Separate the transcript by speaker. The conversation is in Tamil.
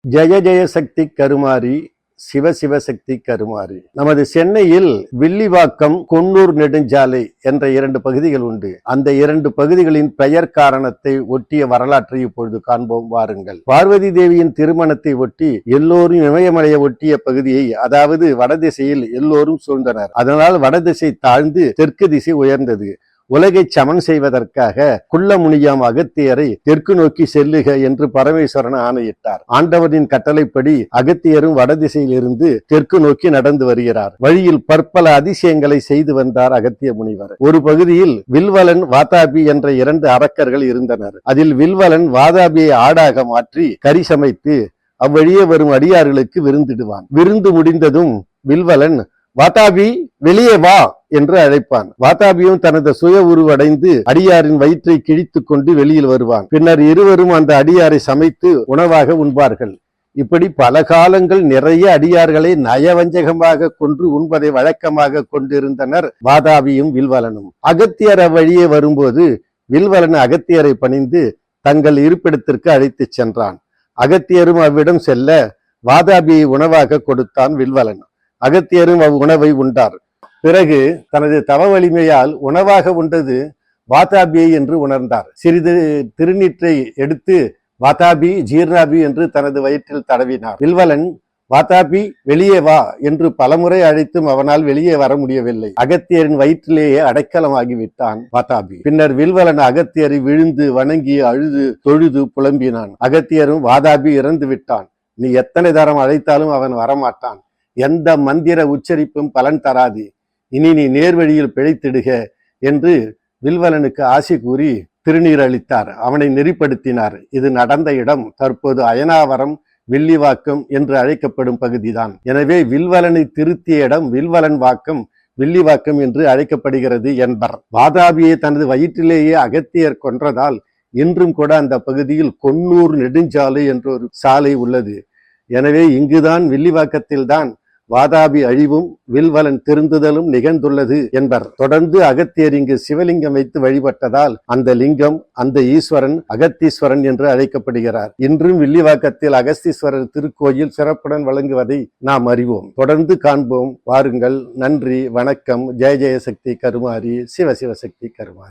Speaker 1: ஜெய ஜெய சக்தி கருமாரி, சிவ சிவ சக்தி கருமாரி. நமது சென்னையில் வில்லிவாக்கம், கொன்னூர் நெடுஞ்சாலை என்ற 2 பகுதிகள் உண்டு. அந்த 2 பகுதிகளின் பெயர் காரணத்தை ஒட்டிய வரலாற்றை இப்பொழுது காண்போம் வாருங்கள். பார்வதி தேவியின் திருமணத்தை ஒட்டி எல்லோரும் இமயமலையை ஒட்டிய பகுதியை, அதாவது வடதிசையில் எல்லோரும் சூழ்ந்தனர். அதனால் வடதிசை தாழ்ந்து தெற்கு திசை உயர்ந்தது. உலகை சமன் செய்வதற்காக குள்ளமுனியாம் அகத்தியரை தெற்கு நோக்கி செல்லுக என்று பரமேஸ்வரன் ஆணையிட்டார். ஆண்டவரின் கட்டளைப்படி அகத்தியரும் வடதிசையில் இருந்து தெற்கு நோக்கி நடந்து வருகிறார். வழியில் பற்பல அதிசயங்களை செய்து வந்தார் அகத்திய முனிவர். ஒரு பகுதியில் வில்வலன், வாதாபி என்ற 2 அரக்கர்கள் இருந்தனர். அதில் வில்வலன் வாதாபியை ஆடாக மாற்றி கறி சமைத்து அவ்வழியே வரும் அடியார்களுக்கு விருந்திடுவான். விருந்து முடிந்ததும் வில்வலன், வாதாபி வெளியே வா என்று அழைப்பான். வாதாபியும் தனது சுய உருவடைந்து அடியாரின் வயிற்றை கிழித்து கொண்டு வெளியில் வருவான். பின்னர் இருவரும் அந்த அடியாரை சமைத்து உணவாக உண்பார்கள். இப்படி பல காலங்கள் நிறைய அடியார்களை நயவஞ்சகமாக கொன்று உண்பதை வழக்கமாக கொண்டிருந்தனர் வாதாபியும் வில்வலனும். அகத்தியர் அவ்வழியே வரும்போது வில்வலன் அகத்தியரை பணிந்து தங்கள் இருப்பிடத்திற்கு அழைத்து சென்றான். அகத்தியரும் அவ்விடம் செல்ல வாதாபியை உணவாக கொடுத்தான் வில்வலன். அகத்தியரும் அவ்வுணவை உண்டார். பிறகு தனது தவ வலிமையால் உணவாக உண்டது வாதாபியை என்று உணர்ந்தார். சிறிது திருநீற்றை எடுத்து வாதாபி, ஜீர்ணாபி என்று தனது வயிற்றில் தடவினார். வில்வலன், வாதாபி வெளியே வா என்று பலமுறை அழைத்தும் அவனால் வெளியே வர முடியவில்லை. அகத்தியரின் வயிற்றிலேயே அடைக்கலமாகிவிட்டான் வாதாபி. பின்னர் வில்வலன் அகத்தியரை விழுந்து வணங்கி அழுது தொழுது புலம்பினான். அகத்தியரும், வாதாபி இறந்து விட்டான், நீ எத்தனை தரம் அழைத்தாலும் அவன் வரமாட்டான், எந்த மந்திர உச்சரிப்பும் பலன் தராது, இனி நீ நேர்வழியில் பிழைத்திடுக என்று வில்வலனுக்கு ஆசி கூறி திருநீர் அளித்தார். அவனை நெறிப்படுத்தினார். இது நடந்த இடம் தற்போது அயனாவரம், வில்லிவாக்கம் என்று அழைக்கப்படும் பகுதிதான். எனவே வில்வலனை திருத்திய இடம் வில்வலன் வாக்கம், வில்லிவாக்கம் என்று அழைக்கப்படுகிறது என்பர். வாதாபியை தனது வயிற்றிலேயே அகத்தியர் கொன்றதால் இன்றும் கூட அந்த பகுதியில் கொன்னூர் நெடுஞ்சாலை என்ற ஒரு சாலை உள்ளது. எனவே இங்குதான் வில்லிவாக்கத்தில்தான் வாதாபி அழிவும் வில்வலன் திருந்துதலும் நிகழ்ந்துள்ளது என்பர். தொடர்ந்து அகத்தியர் இங்கு சிவலிங்கம் வைத்து வழிபட்டதால் அந்த லிங்கம், அந்த ஈஸ்வரன் அகத்தீஸ்வரன் என்று அழைக்கப்படுகிறார். இன்றும் வில்லிவாக்கத்தில் அகஸ்தீஸ்வரர் திருக்கோயில் சிறப்புடன் வழங்குவதை நாம் அறிவோம். தொடர்ந்து காண்போம் வாருங்கள். நன்றி, வணக்கம். ஜெய ஜெய சக்தி கருமாரி, சிவ சிவ சக்தி கருமாரி.